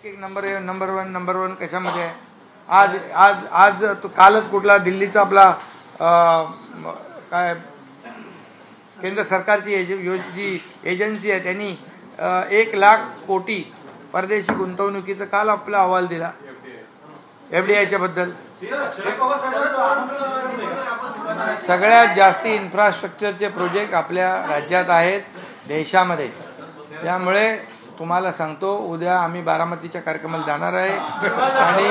एक number one कशामध्ये आहे? आज आज आज तो कालच कुठला दिल्लीचा आपला काय केंद्र सरकारची जी एजन्सी आहे त्यांनी 1,00,000 कोटी परदेशी गुंतवणुकीचा काल आपला अहवाल दिला FDIच्या बद्दल. सगळ्यात जास्ती इन्फ्रास्ट्रक्चरचे प्रोजेक्ट आपल्या राज्यात आहेत देशामध्ये. त्यामुळे तुम्हाला सांगतो उद्या आम्ही बारामतीच्या कार्यक्रमाला जाणार आहे आणि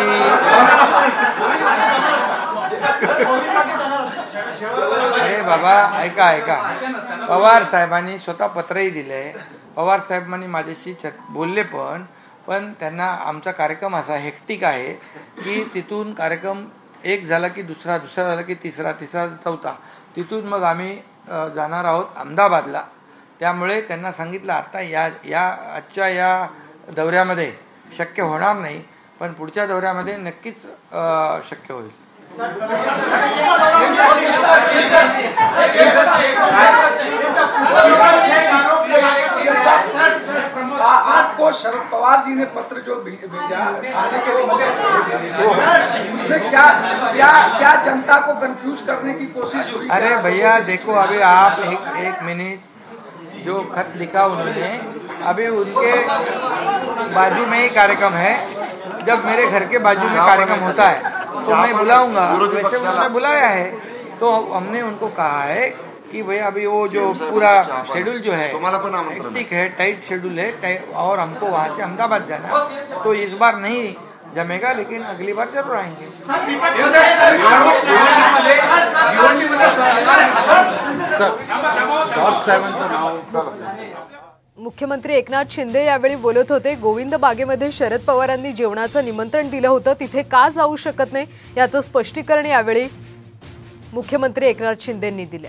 अरे बाबा ऐका पवार साहेबांनी स्वतः पत्रही दिले. पवार साहेबांनी माझ्याशी बोलले पण त्यांना आमचा कार्यक्रम असा हेक्टिक आहे की तिथून कार्यक्रम एक झाला की दुसरा झाला की तिसरा चौथा तिथून मग आम्ही जाणार आहोत अहमदाबादला. त्यामुळे त्यांना सांगितलं आता आजच्या या दौऱ्यामध्ये शक्य होणार नाही पण पुढच्या दौऱ्यामध्ये नक्कीच शक्य होईल. आपको शरद पवार जी ने पत्र जो भेजा आने के उसमें क्या जनता को कंफ्यूज करने की कोशिश हुई? अरे भैया देखो अभी आप एक मिनट जो खत लिखा उन्होंने अभी उनके बाजू में ही कार्यक्रम है. जब मेरे घर के बाजू में कार्यक्रम होता है तो मैं बुलाऊंगा. वैसे उन्होंने बुलाया है तो हमने उनको कहा है कि भाई अभी वो जो पूरा शेड्यूल जो है हेक्टिक है, टाइट शेड्यूल है और हमको वहाँ से अहमदाबाद जाना है तो इस बार नहीं जमेगा लेकिन अगली बार जरूर आएंगे. मुख्यमंत्री एकनाथ शिंदे यावेळी बोलत होते. गोविंद बागेमध्ये शरद पवारांनी जेवणाचं निमंत्रण दिलं होतं तिथे का जाऊ शकत नाही याचं स्पष्टीकरण यावेळी मुख्यमंत्री एकनाथ शिंदेंनी दिले.